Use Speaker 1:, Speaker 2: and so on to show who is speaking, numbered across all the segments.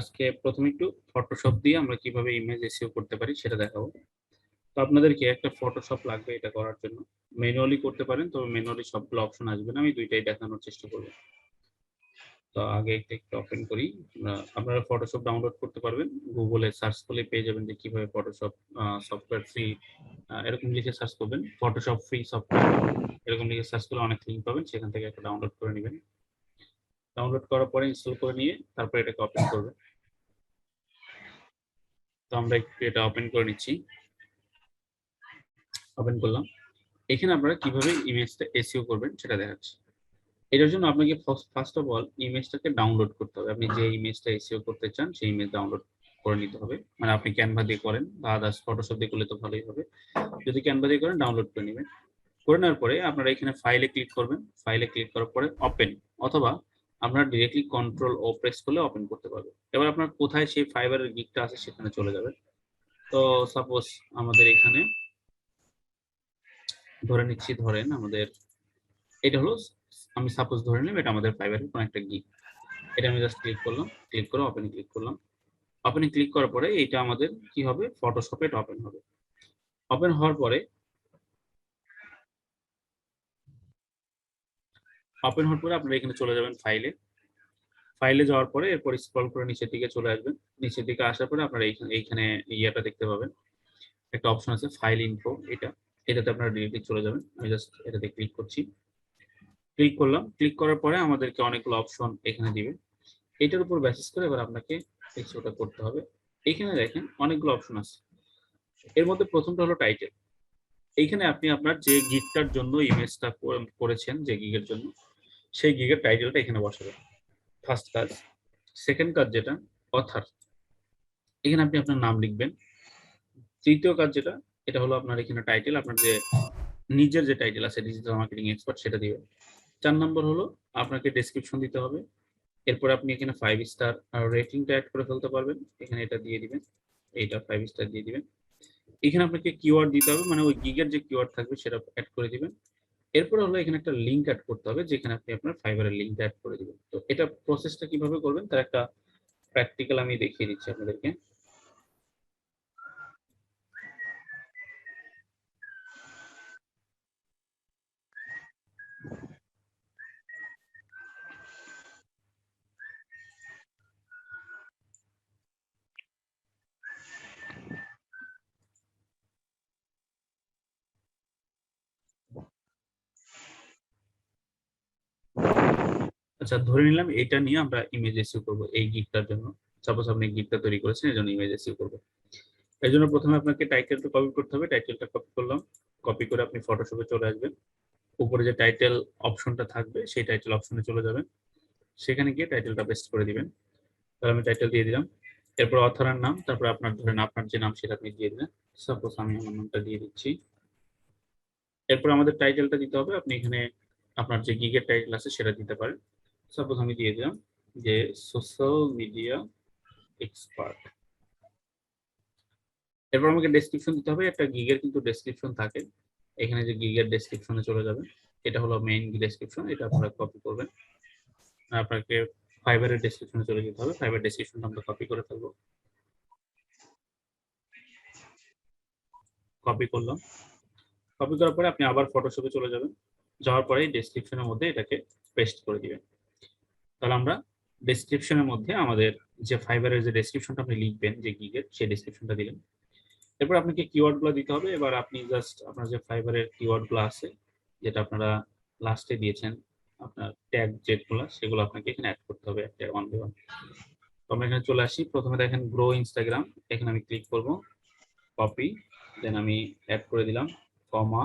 Speaker 1: আজকে প্রথমে একটু ফটোশপ দিয়ে আমরা কিভাবে ইমেজ এসইও করতে পারি সেটা দেখাবো। তো আপনাদেরকে একটা ফটোশপ লাগবে এটা করার জন্য। ম্যানুয়ালি করতে পারেন, তবে ম্যানুয়ালি সবগুলো অপশন আসবে না। আমি দুইটাই দেখানোর চেষ্টা করব। তো আগে একটু ওপেন করি। আপনারা ফটোশপ ডাউনলোড করতে পারবেন। গুগলে সার্চ করলে পেয়ে যাবেন যে কিভাবে ফটোশপ সফটওয়্যার ফ্রি এরকম লিখে সার্চ করবেন। ফটোশপ ফ্রি সফটওয়্যার এরকম লিখে সার্চ করলে অনেক লিঙ্ক পাবেন, সেখান থেকে একটা ডাউনলোড করে নেবেন। ডাউনলোড করার পরে ইনস্টল করে নিয়ে তারপরে এটাকে ওপেন করবেন। তো আমরা একটু এটা ওপেন করে নিচ্ছি। ওপেন করলাম। এখানে আপনারা কিভাবে ইমেজটা এসইও করবেন সেটা দেখাচ্ছি। এটার জন্য আপনাকে ফার্স্ট অফ অল ইমেজটাকে ডাউনলোড করতে হবে। আপনি যে ইমেজটা এসইও করতে চান সেই ইমেজ ডাউনলোড করে নিতে হবে। মানে আপনি ক্যানভা দিয়ে করেন বা আদার্স ফটোশপ দিয়ে করলে তো ভালোই হবে। যদি ক্যানভা দিয়ে করেন ডাউনলোড করে নেবেন। করে নেওয়ার পরে আপনারা এখানে ফাইলে ক্লিক করবেন। ফাইলে ক্লিক করার পরে ওপেন, অথবা আপনারা ডিরেক্টলি কন্ট্রোল ও প্রেস করলে ওপেন করতে পারবেন। এবার আপনার কোথায় সেই ফাইবারের গিকটা আছে সেখানে চলে যাবেন। তো সাপোজ আমাদের এখানে ধরে নিচ্ছি, ধরেন আমাদের এটা হলো, আমি সাপোজ ধরে নিলাম এটা আমাদের ফাইবারের কোনো একটা গিগ। এটা আমি জাস্ট ক্লিক করলাম, ক্লিক করে ওপেনে ক্লিক করলাম। ওপেনে ক্লিক করার পরে এটা আমাদের কি হবে, ফটোশপে এটা ওপেন হবে। ওপেন হওয়ার পরে আপনারা এখানে চলে যাবেন ফাইলে। ফাইলে যাওয়ার পরে এরপর স্ক্রল করে নিচের দিকে চলে আসবেন। নিচের দিকে আসার পরে আপনারা এইখানে ইয়েটা দেখতে পাবেন, একটা অপশন আছে ফাইল ইনফো, এটাতে আপনারা ডিরেক্টলি চলে যাবেন। আমি জাস্ট এটাতে ক্লিক করছি, ক্লিক করলাম। ক্লিক করার পরে আমাদেরকে অনেকগুলো অপশন এখানে দিবে। এটার উপর বেসিস করে এবার আপনাকে এক্সট্রাটা করতে হবে। এখানে দেখেন অনেকগুলো অপশন আছে। এর মধ্যে প্রথমটা হলো টাইটেল। এইখানে আপনি আপনার যে গিগটার জন্য ইমেজটা করেছেন, যে গিগের জন্য, সেই গিগের টাইটেলটা এখানে বসাবেন, ফার্স্ট কাজ। সেকেন্ড কাজ যেটা, অথার, এখানে আপনি আপনার নাম লিখবেন। তৃতীয় কাজ যেটা, এটা হলো আপনার এখানে টাইটেল, আপনার যে নিজের যে টাইটেল আছে ডিজিটাল মার্কেটিং এক্সপার্ট সেটা দিবেন। 4 নম্বর হলো আপনাকে ডেসক্রিপশন দিতে হবে। এরপর আপনি এখানে 5 স্টার রেটিংটা অ্যাড করে ফেলতে পারবেন, এখানে এটা দিয়ে দিবেন, এইটা 5 স্টার দিয়ে দিবেন। এখানে আপনাকে কিওয়ার্ড দিতে হবে, মানে ওই গিগের যে কিওয়ার্ড থাকবে সেটা অ্যাড করে দিবেন। এরপর হলো এখানে একটা লিঙ্ক অ্যাড করতে হবে, যেখানে আপনি আপনার ফাইবারের লিঙ্কটা অ্যাড করে দিবেন। তো এটা প্রসেসটা কিভাবে করবেন তার একটা প্র্যাকটিক্যাল আমি দেখিয়ে দিচ্ছি আপনাদেরকে। আচ্ছা, ধরে নিলাম এটা নিয়ে আমরা ইমেজ এসইও করবো এই গিগটার জন্য। সাপোজ আপনি গিগটা তৈরি করেছেন, এর জন্য ইমেজ এসইও করবো। এর জন্য প্রথমে আপনাকে টাইটেলটা কপি করতে হবে। টাইটেলটা কপি করলাম। কপি করে আপনি ফটোশপে চলে আসবেন। উপরে যে টাইটেল অপশনটা থাকবে সেই টাইটেল অপশনে চলে যাবেন। সেখানে গিয়ে টাইটেলটা পেস্ট করে দিবেন। তাহলে আমি টাইটেল দিয়ে দিলাম। এরপর অথরের নাম, তারপর আপনার ধরেন আপনার যে নাম সেটা আপনি দিয়ে দিলেন। সাপোজ আমি আমার নামটা দিয়ে দিচ্ছি। এরপর আমাদের টাইটেলটা দিতে হবে। আপনি এখানে আপনার যে গিগের টাইটেল আছে সেটা দিতে পারেন। সাপোজ আমি দিয়ে দিলাম যে সোশ্যাল মিডিয়া এক্সপার্ট। এরপর আমাকে ডেসক্রিপশন দিতে হবে। একটা গিগের কিন্তু ডেসক্রিপশন থাকে, এখানে যে গিগের ডেসক্রিপশনে চলে যাবেন। এটা হলো মেইন ডেসক্রিপশন, এটা আপনারা কপি করবেন। আপনাকে ফাইবারের ডেসক্রিপশনে চলে যেতে হবে। ফাইবার ডেসক্রিপশনটা আমরা কপি করে ফেলবো। কপি করলাম। কপি করার পরে আপনি আবার ফটোশপে চলে যাবেন। যাওয়ার পরে ডেসক্রিপশনের মধ্যে এটাকে পেস্ট করে দিবেন। তাহলে আমরা ডেসক্রিপশনের মধ্যে আমাদের যে ফাইবারের যে ডেসক্রিপশনটা আপনি লিখবেন যে গিগের, সেই ডেসক্রিপশনটা দিলেন। এরপর আপনাকে কিওয়ার্ডগুলো দিতে হবে। এবার আপনি জাস্ট আপনার যে ফাইবারের কিওয়ার্ডগুলো আছে, যেটা আপনারা লাস্টে দিয়েছেন, আপনার ট্যাগ যেগুলো, সেগুলো আপনাকে এখানে অ্যাড করতে হবে একটা ওয়ান বাই ওয়ান। তো আমরা এখানে চলে আসি। প্রথমে দেখেন গ্রো ইনস্টাগ্রাম, এখানে আমি ক্লিক করব, কপি, দেন আমি অ্যাড করে দিলাম, কমা।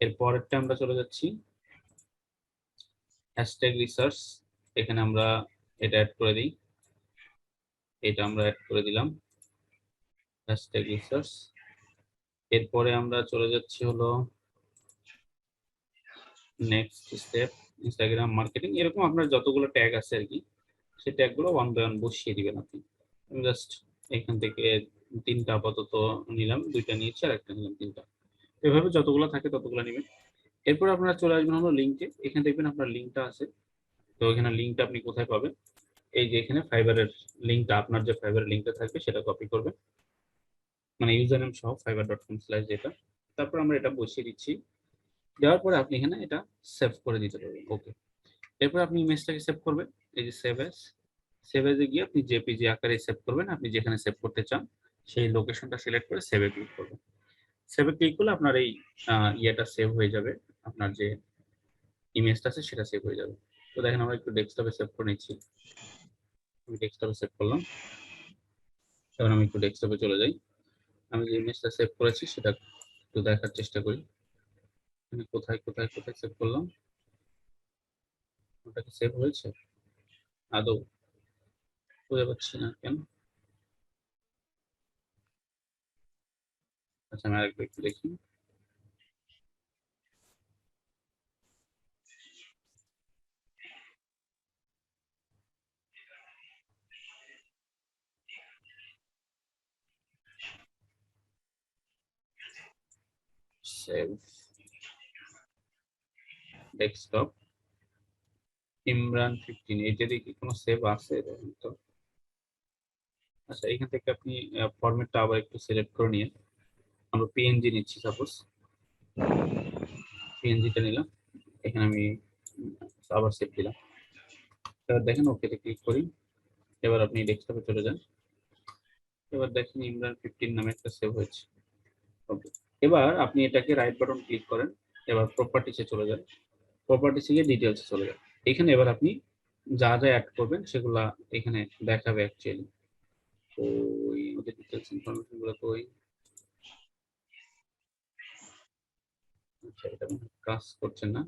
Speaker 1: এর পরেরটা আমরা চলে যাচ্ছি হ্যাশট্যাগ রিসার্চ, এখানে আমরা এটা অ্যাড করে দিই, এটা আমরা অ্যাড করে দিলাম হ্যাশট্যাগ রিসার্চ। এরপরে আমরা চলে যাচ্ছি হলো নেক্সট স্টেপ ইনস্টাগ্রাম মার্কেটিং। এরকম আপনার যতগুলো ট্যাগ আছে আর কি, সেই ট্যাগগুলো ওয়ান বাই ওয়ান বসিয়ে দিবেন আপনি। আমি জাস্ট এখান থেকে 3টা আপাতত নিলাম, 2টা নিয়েছি আর একটা নিলাম, 3টা। এভাবে যতগুলো থাকে ততগুলো নেবেন। এরপর আপনারা চলে আসবেন হলো লিঙ্কে। এখানে দেখবেন আপনার লিঙ্কটা আছে। তো এখানে লিঙ্কটা আপনি কোথায় পাবেন, এই যে এখানে ফাইবারের লিঙ্কটা, আপনার যে ফাইবারের লিঙ্কটা থাকবে সেটা কপি করবেন, মানে ইউজার নেম সহ fiverr.com/ যেটা। তারপর আমরা এটা বসিয়ে দিচ্ছি। দেওয়ার পরে আপনি এখানে এটা সেভ করে দিতে পারবেন। ওকে, এরপর আপনি ইমেজটাকে সেভ করবেন। এই যে সেভ এজে গিয়ে আপনি জেপিজি আকারে সেভ করবেন। আপনি যেখানে সেভ করতে চান সেই লোকেশনটা সিলেক্ট করে সেভে ক্লিক করবেন। সেভে ক্লিক করলে আপনার এই ইয়েটা সেভ হয়ে যাবে, আপনার যে ইমেজটা আছে সেটা সেভ হয়ে যাবে। তো দেখেন আমরা একটু ডেস্কটপে সেভ করে নিচ্ছি। আমি ডেস্কটপে সেভ করলাম। এবার আমি একটু ডেস্কটপে চলে যাই। আমি যে ইমেজটা সেভ করেছি সেটা একটু দেখার চেষ্টা করি। কোথায় কোথায় কোথায় সেভ করলাম, ওটা কি সেভ হয়েছে আদৌ? বুঝতে পারছি না কেন। আচ্ছা, আমি আরেকবার একটু দেখি। সেভ ডেস্কটপ ইমরান 15, এইটা দিয়ে কি কোনো সেভ আছে দেখুন তো। আচ্ছা, এখান থেকে আপনি ফরম্যাটটা আবার একটু সিলেক্ট করে নিয়ে, আমরা পিএনজি নিচ্ছি, সাপোজ পিএনজিটা নিলাম। এখানে আমি আবার সেভ দিলাম। এবার দেখেন ওকেতে ক্লিক করি। এবার আপনি ডেস্কটপে চলে যান। এবার দেখেন ইমরান 15 নামে একটা সেভ হয়েছে। ওকে, এবার আপনি এটাকে রাইট বাটন ক্লিক করেন। এবার প্রপার্টিসে চলে যান। প্রপার্টিসে গিয়ে ডিটেলসে চলে যান। এখানে এবার আপনি যা যা অ্যাড করবেন সেগুলা এখানে দেখাবে অ্যাকচুয়ালি। তো ওদের ডিটেলস ইনফরমেশন গুলো তো আচ্ছা, এটা কাজ করছে না,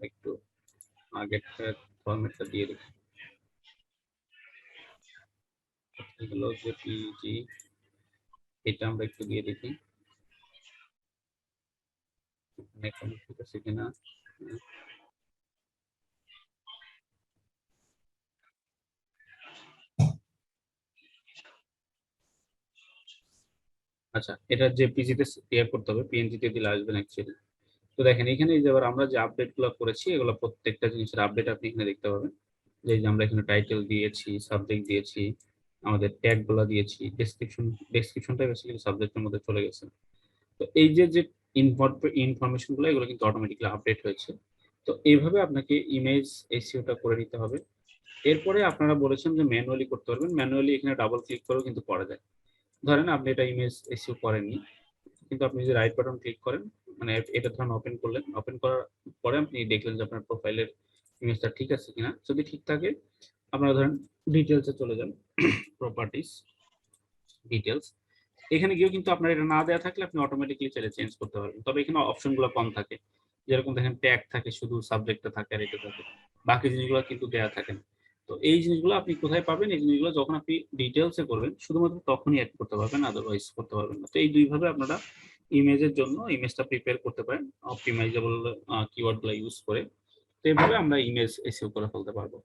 Speaker 1: একটু আগের ফরম্যাটটা দিয়ে দেখি। এগুলো যে পিজি, এটা আমরা একটু দিয়ে দেখি এখানে ঠিক আছে কিনা। আচ্ছা, এটা যে পিজিতে ইয়ে করতে হবে, পিএনজি তে দিলে আসবে না অ্যাকচুয়ালি। তো দেখেন এখানে যে এবার আমরা যে আপডেট গুলো করেছি এগুলো প্রত্যেকটা জিনিসের আপডেট আপনি এখানে দেখতে পাবেন। যে আমরা এখানে টাইটেল দিয়েছি, সাবজেক্ট দিয়েছি, আমাদের ট্যাগ গুলো দিয়েছি, ডেসক্রিপশনটা বেসিক্যালি সাবজেক্টের মধ্যে চলে গেছে। তো এই যে যে ইনফরমেশন গুলো এগুলো কিন্তু অটোমেটিক্যালি আপডেট হয়েছে। তো এইভাবে আপনাকে ইমেজ এসইওটা করে নিতে হবে। এরপরে আপনারা বলেছেন যে ম্যানুয়ালি করতে পারবেন, ম্যানুয়ালি এখানে ডাবল ক্লিক করেও কিন্তু করা যায়। ধরেন আপনি এটা ইমেজ এসইও করেননি, কিন্তু আপনি যদি রাইট বাটন ক্লিক করেন, মানে এটা ধরুন ওপেন করলেন, ওপেন করার পরে আপনি দেখলেন যে আপনার প্রোফাইলের ইমেজটা ঠিক আছে কিনা। যদি ঠিক থাকে আপনারা ধরেন ডিটেলসে চলে যান, প্রপার্টিস, ডিটেলস। এখানে গিয়েও কিন্তু আপনার এটা না দেওয়া থাকলে আপনি অটোমেটিক্যালি চাইলে চেঞ্জ করতে পারবেন, তবে এখানে অপশনগুলো কম থাকে। যেরকম দেখেন ট্যাগ থাকে, শুধু সাবজেক্টটা থাকে আর এটা থাকে, বাকি জিনিসগুলো কিন্তু দেওয়া থাকে না। তো এই জিনিসগুলো আপনি কোথায় পাবেন? এই জিনিসগুলো যখন আপনি ডিটেলসে করবেন শুধুমাত্র তখনই অ্যাড করতে পারবেন, আদারওয়াইজ করতে পারবেন না। তো এই দুইভাবে আপনারা ইমেজের জন্য ইমেজটা প্রিপেয়ার করতে পারেন অপটিমাইজেবল কিওয়ার্ডগুলো ইউজ করে। তো এইভাবে আমরা ইমেজ এসইও করে ফেলতে পারবো।